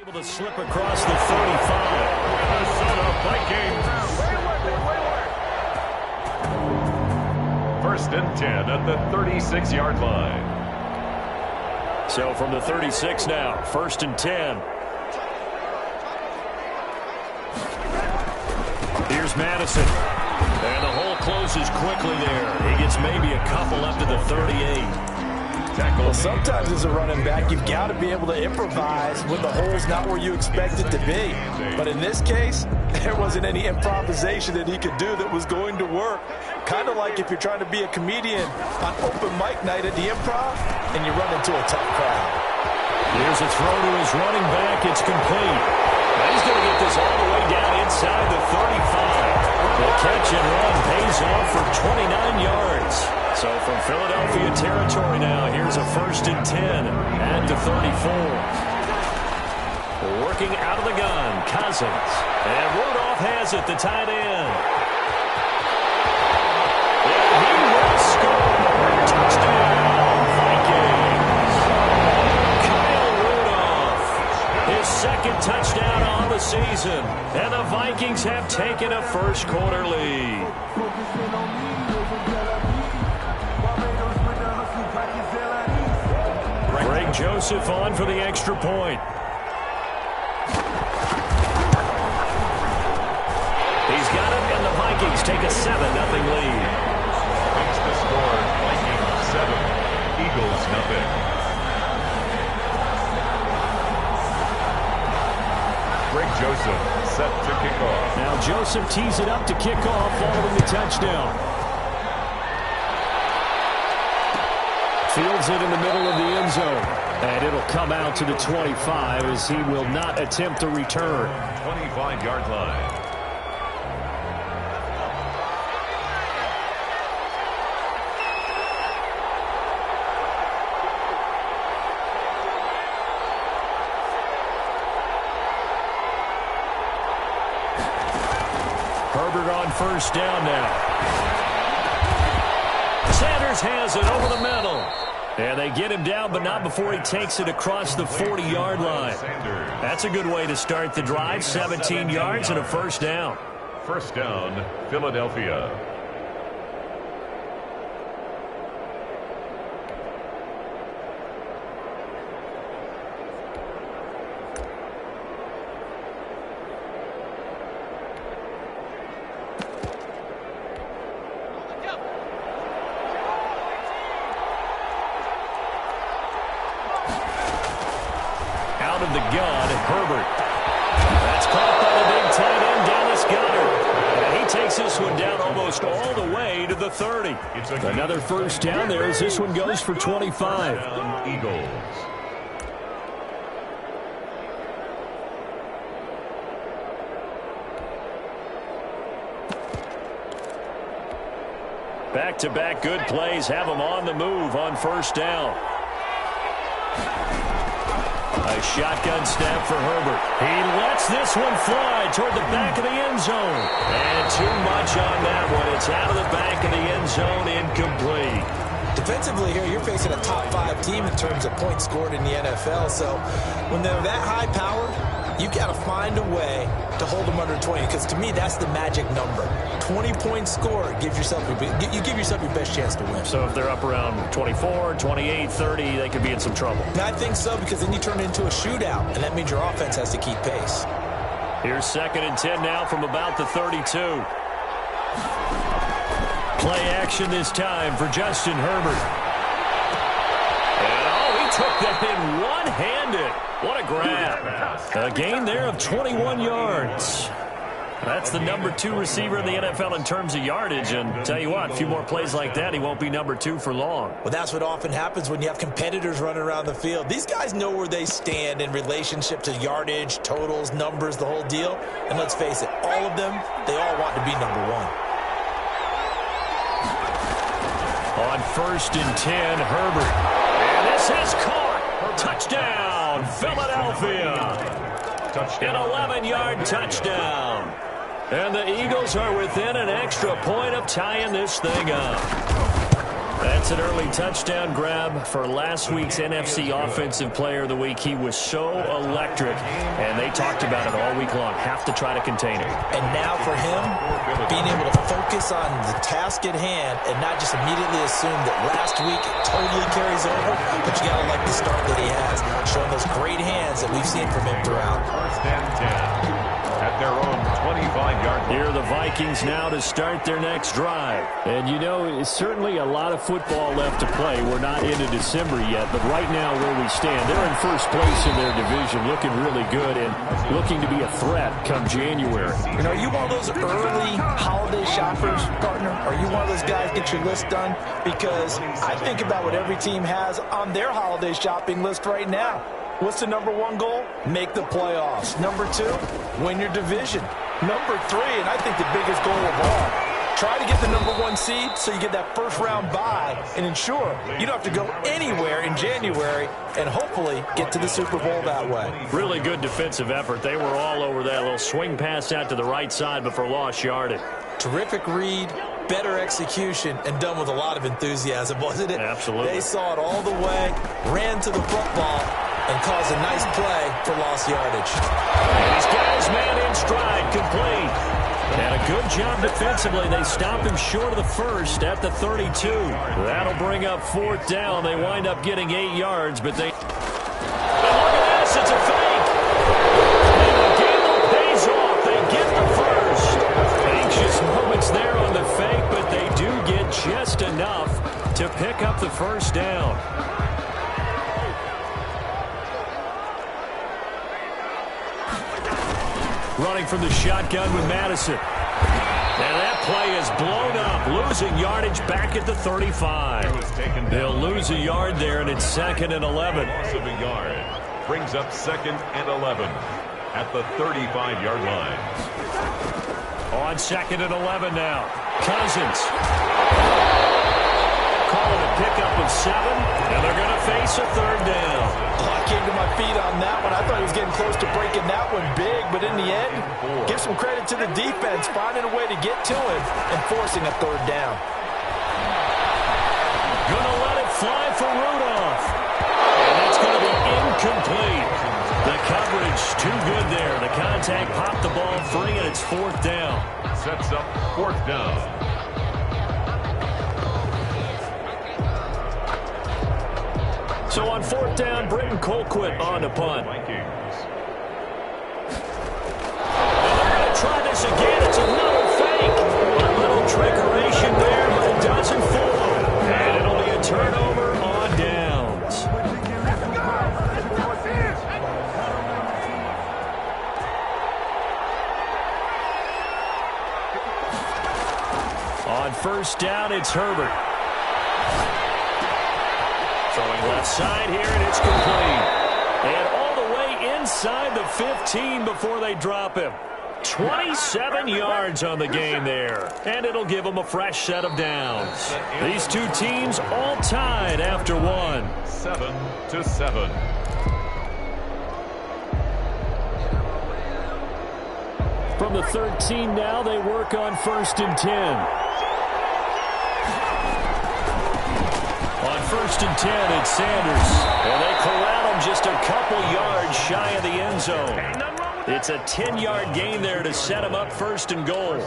Able to slip across the 35. Minnesota Vikings. First and 10 at the 36-yard line. So from the 36 now, first and 10. Here's Madison. And the hole closes quickly there. He gets maybe a couple up to the 38. Well, sometimes as a running back, you've got to be able to improvise when the hole's not where you expect it to be. But in this case, there wasn't any improvisation that he could do that was going to work. Kind of like if you're trying to be a comedian on open mic night at the Improv and you run into a tough crowd. Here's a throw to his running back. It's complete. He's going to get this all the way down inside the 35. The catch and run pays off for 29 yards. So from Philadelphia territory now, here's a first and 10 at the 34. Working out of the gun, Cousins. And Rudolph has it, the tight end. And he will score. Touchdown, Vikings. Kyle Rudolph, his second touchdown on the season. And the Vikings have taken a first-quarter lead. Greg Joseph on for the extra point. He's got it, and the Vikings take a 7-0 lead. Makes the score Vikings 7, Eagles 0. Greg Joseph set to kick off. Now Joseph tees it up to kick off following the touchdown. Fields it in the middle of the end zone. And it'll come out to the 25 as he will not attempt a return. 25-yard line. Herbert on first down now. Sanders has it over the middle. And they get him down, but not before he takes it across the 40-yard line. That's a good way to start the drive. 17 yards and a first down. First down, Philadelphia. Out of the gun, Herbert. That's caught by the big tight end, Dallas Goedert. And he takes this one down almost all the way to the 30. Another first down there as this one goes for 25. Eagles. Back-to-back good plays have him on the move on first down. A shotgun snap for Herbert. He lets this one fly toward the back of the end zone. And too much on that one. It's out of the back of the end zone, incomplete. Defensively here, you're facing a top-5 team in terms of points scored in the NFL. So when they're that high-powered, you've got to find a way to hold them under 20. Because to me, that's the magic number. 20 points scored gives yourself you give yourself your best chance to win. So if they're up around 24, 28, 30, they could be in some trouble. I think so, because then you turn it into a shootout, and that means your offense has to keep pace. Here's second and 10 now from about the 32. Play action this time for Justin Herbert. And he took that in one-handed. What a grab. A gain there of 21 yards. That's the number 2 receiver in the NFL in terms of yardage. And tell you what, a few more plays like that, he won't be number 2 for long. Well, that's what often happens when you have competitors running around the field. These guys know where they stand in relationship to yardage, totals, numbers, the whole deal. And let's face it, all of them, they all want to be number 1. On first and 10, Herbert. And this is caught. Touchdown, Philadelphia. An 11-yard touchdown. And the Eagles are within an extra point of tying this thing up. That's an early touchdown grab for last week's NFC Offensive Player of the Week. He was so electric, and they talked about it all week long. Have to try to contain him. And now for him, being able to focus on the task at hand and not just immediately assume that last week totally carries over, but you got to like the start that he has, showing those great hands that we've seen from him throughout. First and 10 at their own 25-yard line. Here are the Vikings now to start their next drive. And, you know, it's certainly a lot of football left to play. We're not into December yet, but right now where we stand, they're in first place in their division, looking really good and looking to be a threat come January. You know, are you one of those early holiday shoppers, partner? Are you one of those guys get your list done? Because I think about what every team has on their holiday shopping list right now. What's the number one goal? Make the playoffs. Number two, win your division. Number three, and I think the biggest goal of all, try to get the number one seed so you get that first round bye and ensure you don't have to go anywhere in January and hopefully get to the Super Bowl that way. Really good defensive effort. They were all over that little swing pass out to the right side before lost yardage. Terrific read, better execution, and done with a lot of enthusiasm, wasn't it? Absolutely. They saw it all the way, ran to the football, and caused a nice play for lost yardage. And he's got his man in stride, complete. And a good job defensively. They stop him short of the first at the 32. That'll bring up fourth down. They wind up getting 8 yards, but they... And look at this, it's a fake. And the gamble pays off. They get the first. Anxious moments there on the fake, but they do get just enough to pick up the first down. Running from the shotgun with Madison. And that play is blown up, losing yardage back at the 35. They'll lose a yard there, and it's 2nd and 11. Loss of a yard brings up 2nd and 11 at the 35-yard line. On 2nd and 11 now. Cousins. Calling a pickup of 7, and they're going to face a 3rd down. I came to my feet on that one. I thought he was getting close to breaking that one big, but in the end, give some credit to the defense, finding a way to get to him and forcing a 3rd down. Going to let it fly for Rudolph. And it's going to be incomplete. The coverage too good there. The contact popped the ball free, and it's 4th down. Sets up 4th down. So on 4th down, Britton Colquitt on to punt. Vikings. And they're going to try this again. It's another fake. A little trickeration there, but it doesn't fool. And it'll be a turnover on downs. On 1st down, it's Herbert. Throwing left side here, and it's complete. And all the way inside the 15 before they drop him. 27 yards on the game there. And it'll give them a fresh set of downs. These two teams all tied after 1. 7-7. From the 13 now, they work on 1st and 10. On 1st and 10, it's Sanders. And they corral him just a couple yards shy of the end zone. It's a 10-yard gain there to set him up 1st and goal.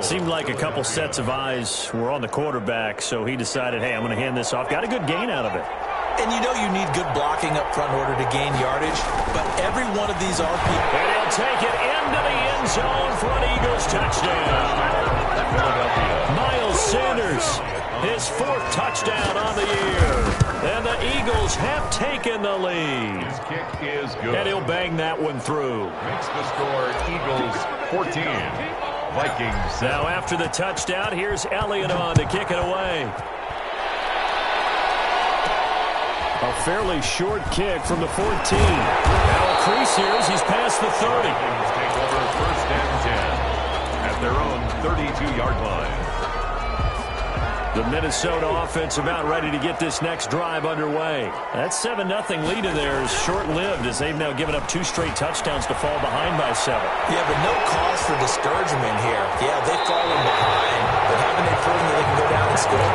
Seemed like a couple sets of eyes were on the quarterback, so he decided, hey, I'm going to hand this off. Got a good gain out of it. And you know you need good blocking up front in order to gain yardage, but every one of these RPOs. And he'll take it into the end zone for an Eagles touchdown. Miles Sanders, his 4th touchdown on the year. And the Eagles have taken the lead. His kick is good. And he'll bang that one through. Makes the score Eagles 14. Vikings 7. Now after the touchdown, here's Elliott on to kick it away. A fairly short kick from the 14. Now a crease here as he's past the 30. Vikings take over 1st and 10 at their own 32-yard line. The Minnesota offense about ready to get this next drive underway. That 7-0 lead of theirs short-lived as they've now given up 2 straight touchdowns to fall behind by 7. Yeah, but no cause for discouragement here. Yeah, they've fallen behind, but haven't they proven that they can go down and score?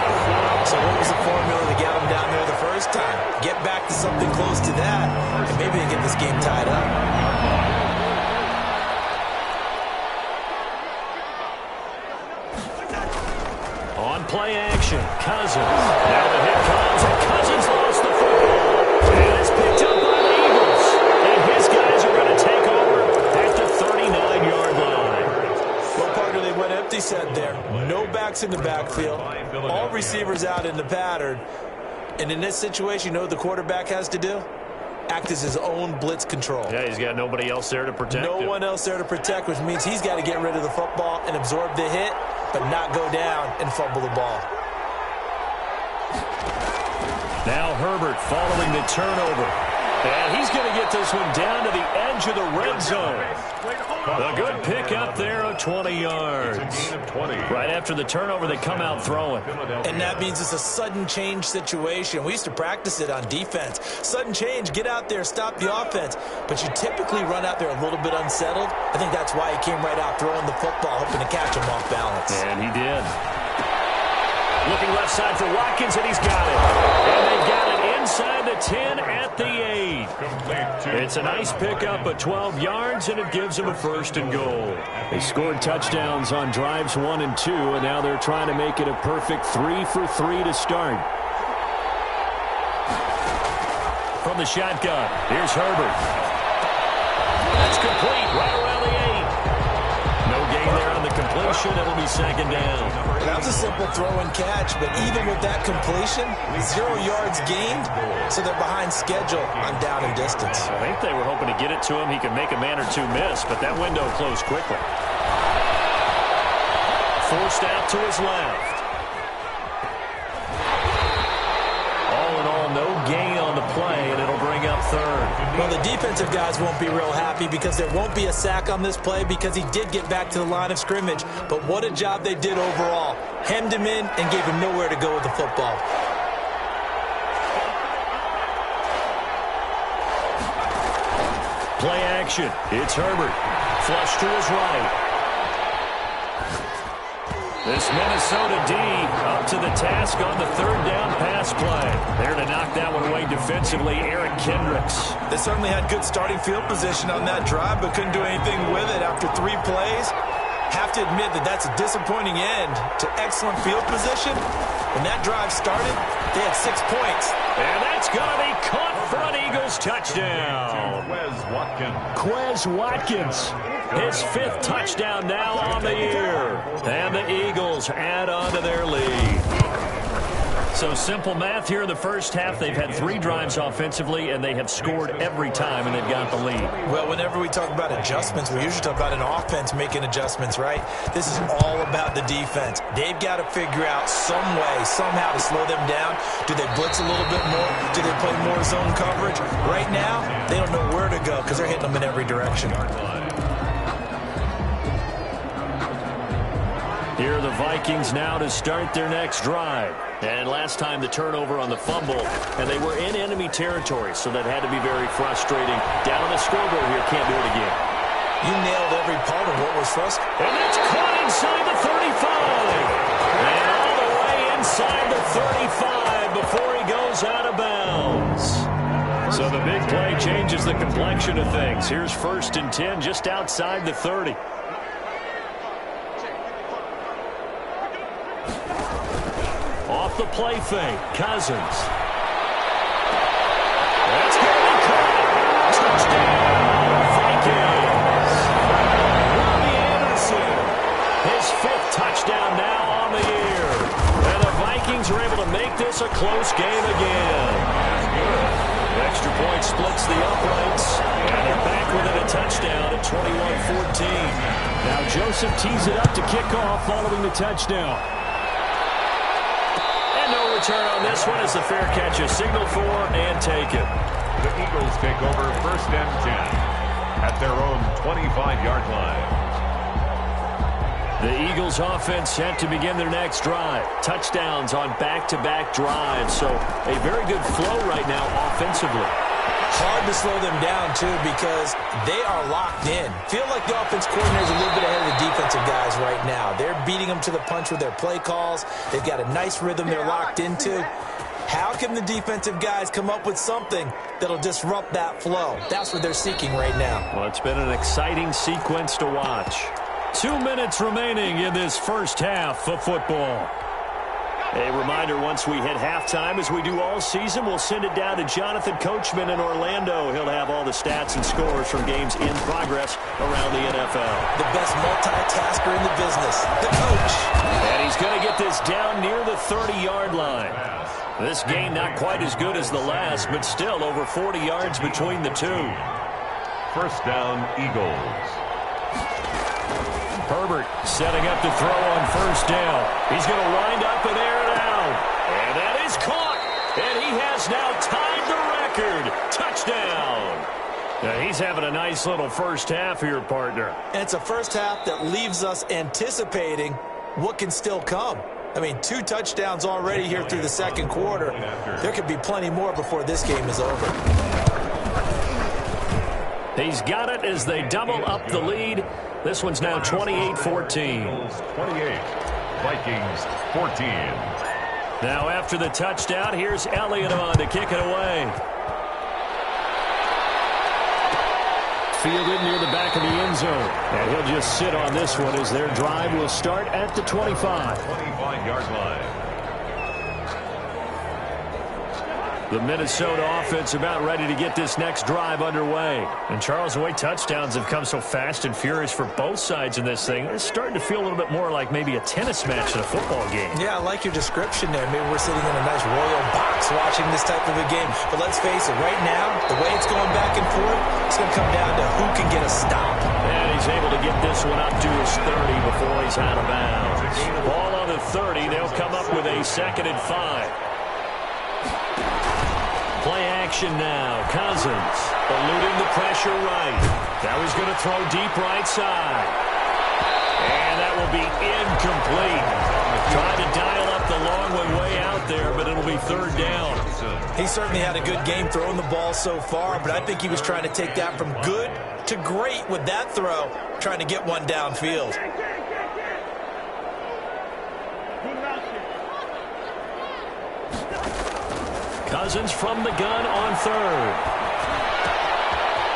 So what was the formula to get them down there the first time? Get back to something close to that, and maybe they get this game tied up. Play action. Cousins. Now the hit comes, and Cousins lost the football. And it's picked up by the Eagles. And his guys are going to take over at the 39-yard line. Well, partner, they went empty set there. No backs in the backfield. All receivers out in the pattern. And in this situation, you know what the quarterback has to do? Act as his own blitz control. Yeah, he's got nobody else there to protect him. No one else there to protect, which means he's got to get rid of the football and absorb the hit, but not go down and fumble the ball. Now Herbert following the turnover. And he's going to get this one down to the edge of the red zone. A good pickup there of 20 yards. Right after the turnover, they come out throwing. And that means it's a sudden change situation. We used to practice it on defense. Sudden change, get out there, stop the offense. But you typically run out there a little bit unsettled. I think that's why he came right out throwing the football, hoping to catch him off balance. And he did. Looking left side for Watkins, and he's got it. And they've got it inside the 10 at the 8. It's a nice pickup of 12 yards, and it gives them a 1st and goal. They scored touchdowns on drives 1 and 2, and now they're trying to make it a perfect 3 for 3 to start. From the shotgun, here's Herbert. That's complete right around the 8. No gain there on the completion. It'll be 2nd down. That was a simple throw and catch, but even with that completion, 0 yards gained, so they're behind schedule on down and distance. I think they were hoping to get it to him. He could make a man or 2 miss, but that window closed quickly. Forced out to his left. All in all, no gain on the play, and it'll bring up 3rd. Well, the defensive guys won't be real happy because there won't be a sack on this play because he did get back to the line of scrimmage. But what a job they did overall. Hemmed him in and gave him nowhere to go with the football. Play action. It's Herbert. Flush to his right. This Minnesota D up to the task on the 3rd down pass play. There to knock that one away defensively, Eric Kendricks. They certainly had good starting field position on that drive, but couldn't do anything with it after 3 plays. Have to admit that that's a disappointing end to excellent field position. When that drive started, they had 6 points. And that's going to be caught for an Eagles touchdown. Quez Watkins. His 5th touchdown now on the year. And the Eagles add on to their lead. So simple math here in the first half. They've had 3 drives offensively, and they have scored every time, and they've got the lead. Well, whenever we talk about adjustments, we usually talk about an offense making adjustments, right? This is all about the defense. They've got to figure out some way, somehow to slow them down. Do they blitz a little bit more? Do they play more zone coverage? Right now, they don't know where to go because they're hitting them in every direction. Here are the Vikings now to start their next drive. And last time the turnover on the fumble, and they were in enemy territory, so that had to be very frustrating. Down on the scoreboard here, can't do it again. You nailed every part of what was frustrating. And that's caught inside the 35. And all the way inside the 35 before he goes out of bounds. So the big play changes the complexion of things. Here's 1st and 10 just outside the 30. Off the play fake, Cousins. That's going to be caught. Touchdown, Vikings. Robbie Anderson, his 5th touchdown now on the year. And the Vikings are able to make this a close game again. Extra point splits the uprights, and they're back within a touchdown at 21-14. Now Joseph tees it up to kick off following the touchdown. No return on this one as the fair catch is signaled for and taken. The Eagles take over 1st and 10 at their own 25-yard line. The Eagles offense set to begin their next drive. Touchdowns on back-to-back drives. So a very good flow right now offensively. Hard to slow them down, too, because they are locked in. Feel like the offense coordinator is a little bit ahead of the defensive guys right now. They're beating them to the punch with their play calls. They've got a nice rhythm they're locked into. How can the defensive guys come up with something that'll disrupt that flow? That's what they're seeking right now. Well, it's been an exciting sequence to watch. 2 minutes remaining in this first half of football. A reminder, once we hit halftime, as we do all season, we'll send it down to Jonathan Coachman in Orlando. He'll have all the stats and scores from games in progress around the NFL. The best multitasker in the business, the coach. And he's going to get this down near the 30-yard line. This game not quite as good as the last, but still over 40 yards between the two. First down, Eagles. Herbert setting up to throw on first down. He's going to wind up and air it out. And that is caught. And he has now tied the record. Touchdown. Now he's having a nice little first half here, partner. And it's a first half that leaves us anticipating what can still come. I mean, 2 touchdowns already here through the second quarter. There could be plenty more before this game is over. He's got it as they double up the lead. This one's now 28-14. 28, Vikings 14. Now after the touchdown, here's Elliott on to kick it away. Fielded near the back of the end zone. And he'll just sit on this one as their drive will start at the 25. 25-yard line. The Minnesota offense about ready to get this next drive underway. And Charles, the way touchdowns have come so fast and furious for both sides in this thing, it's starting to feel a little bit more like maybe a tennis match than a football game. Yeah, I like your description there. Maybe we're sitting in a nice royal box watching this type of a game. But let's face it, right now, the way it's going back and forth, it's going to come down to who can get a stop. And he's able to get this one up to his 30 before he's out of bounds. Ball on the 30. They'll come up with a 2nd and 5. Play action now. Cousins eluding the pressure right. Now he's going to throw deep right side. And that will be incomplete. Trying to dial up the long one way out there, but it'll be 3rd down. He certainly had a good game throwing the ball so far, but I think he was trying to take that from good to great with that throw, trying to get one downfield. Cousins from the gun on 3rd.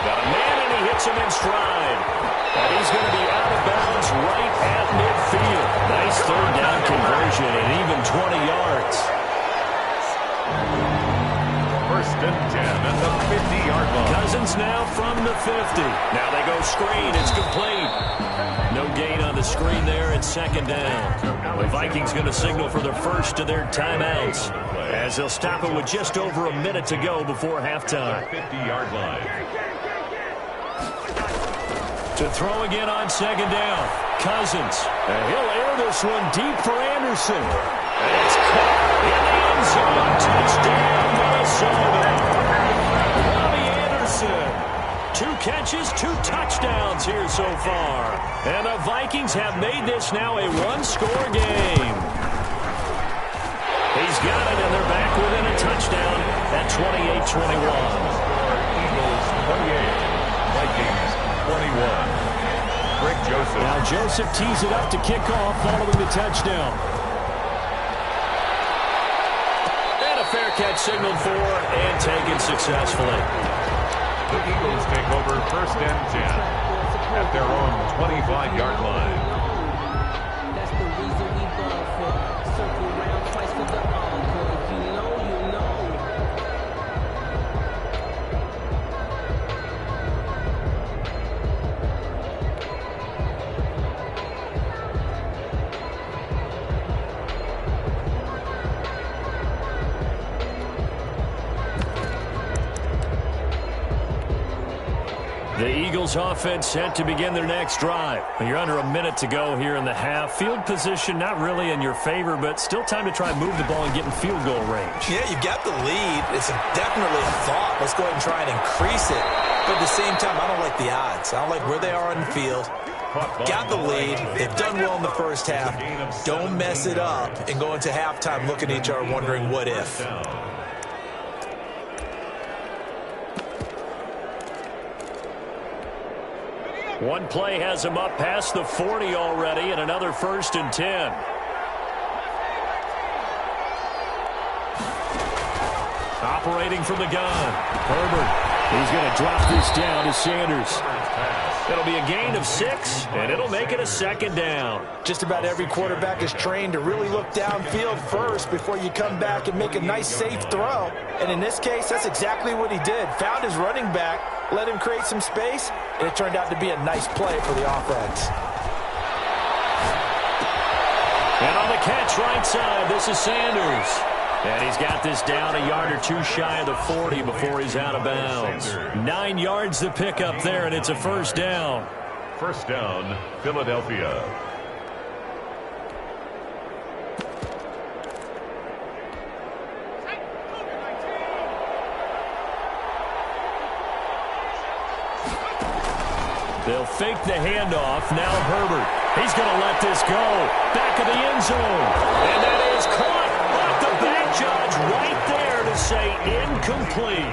Got a man, and he hits him in stride. And he's going to be out of bounds right at midfield. Nice 3rd down conversion and even 20 yards. 1st and 10 at the 50-yard line. Cousins now from the 50. Now they go screen. It's complete. No gain on the screen there. It's 2nd down. The Vikings going to signal for the first of their timeouts, as they'll stop it with just over a minute to go before halftime. 50-yard line. To throw again on 2nd down. Cousins. And he'll air this one deep for Anderson. And it's caught in the end zone. Touchdown, Minnesota. Robbie Anderson. 2 catches, 2 touchdowns here so far. And the Vikings have made this now a 1-score game. He's got it, and they're back within a touchdown at 28-21. Eagles 28, Vikings 21. Greg Joseph. Now Joseph tees it up to kick off following the touchdown. And a fair catch signaled for and taken successfully. The Eagles take over 1st and 10 at their own 25-yard line. That's the reason we ball for. Circle around twice for the encore. You know. The Eagles offense set to begin their next drive. You're under a minute to go here in the half. Field position not really in your favor, but still time to try and move the ball and get in field goal range. Yeah, you got the lead. It's definitely a thought. Let's go ahead and try and increase it. But at the same time, I don't like the odds. I don't like where they are on the field. Got the lead. They've done well in the first half. Don't mess it up and go into halftime looking at each other wondering what if. One play has him up past the 40 already, and another 1st and 10. Operating from the gun. Herbert. He's going to drop this down to Sanders. It'll be a gain of 6, and it'll make it a 2nd down. Just about every quarterback is trained to really look downfield first before you come back and make a nice, safe throw. And in this case, that's exactly what he did. Found his running back, let him create some space, and it turned out to be a nice play for the offense. And on the catch right side, this is Sanders. And he's got this down a yard or 2 shy of the 40 before he's out of bounds. 9 yards to pick up there, and it's a 1st down. 1st down, Philadelphia. They'll fake the handoff. Now Herbert. He's going to let this go. Back of the end zone. And that is caught. The back judge right there to say incomplete.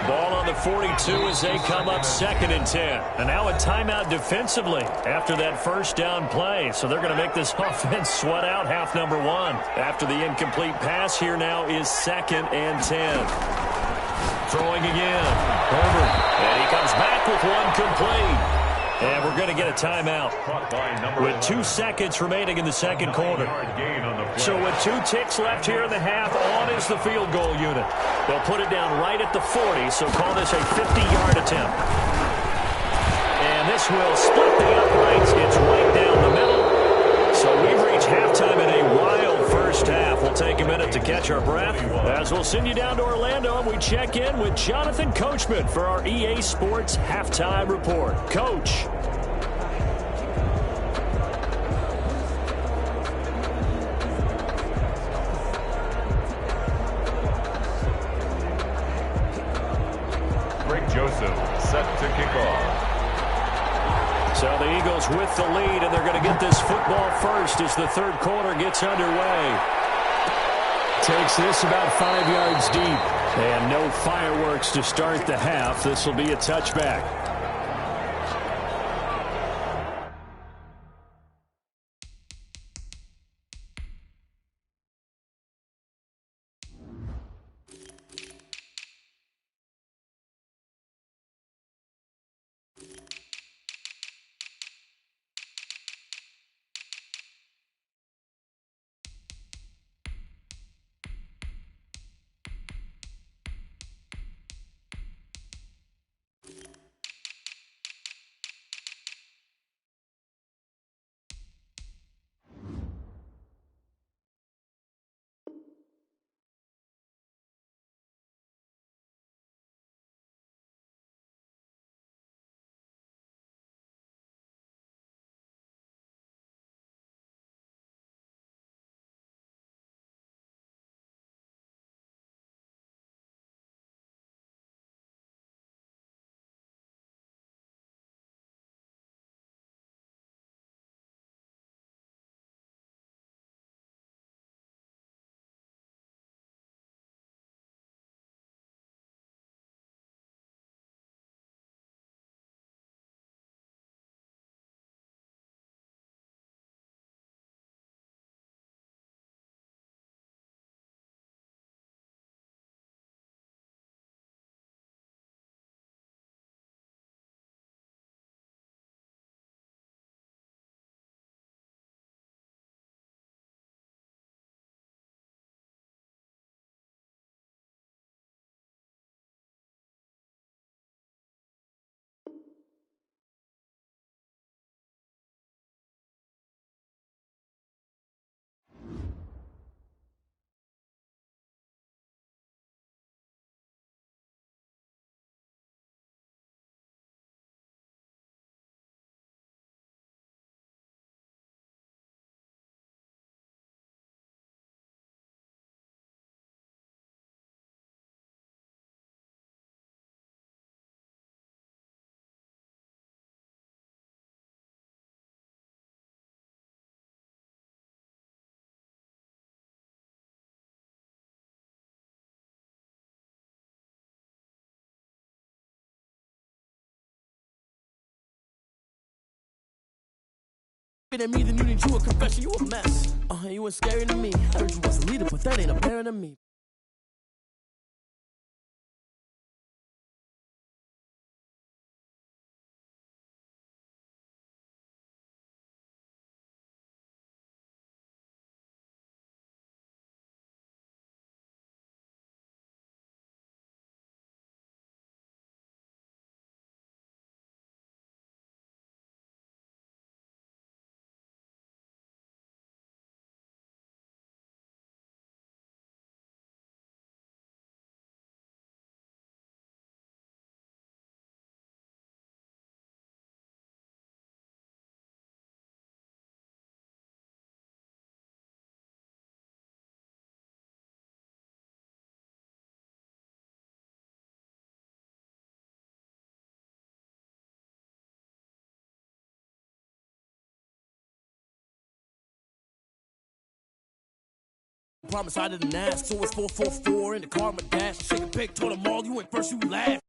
Ball on the 42 as they come up 2nd and 10. And now a timeout defensively after that 1st down play. So they're going to make this offense sweat out half number 1. After the incomplete pass, here now is 2nd and 10. Throwing again. Herbert. And he comes back with one complete. And we're going to get a timeout with 2 seconds remaining in the 2nd quarter. So with 2 ticks left here in the half, on is the field goal unit. They'll put it down right at the 40, so call this a 50-yard attempt. And this will split the uprights. It's right down the middle. So we've reached halftime in a wild first half. We'll take a minute to catch our breath as we'll send you down to Orlando and we check in with Jonathan Coachman for our EA Sports Halftime Report. Coach. Joseph set to kick off. So the Eagles with the lead, and they're going to get this football first as the 3rd quarter gets underway. Takes this about 5 yards deep. And no fireworks to start the half. This will be a touchback. laughing at me, then you need you a confession. You a mess. You was scary to me. Heard you was a leader, but that ain't apparent to me. Promise I didn't ask, so it's 444 in the car, my dash. Shake a pick, told them all you went first, you laughed.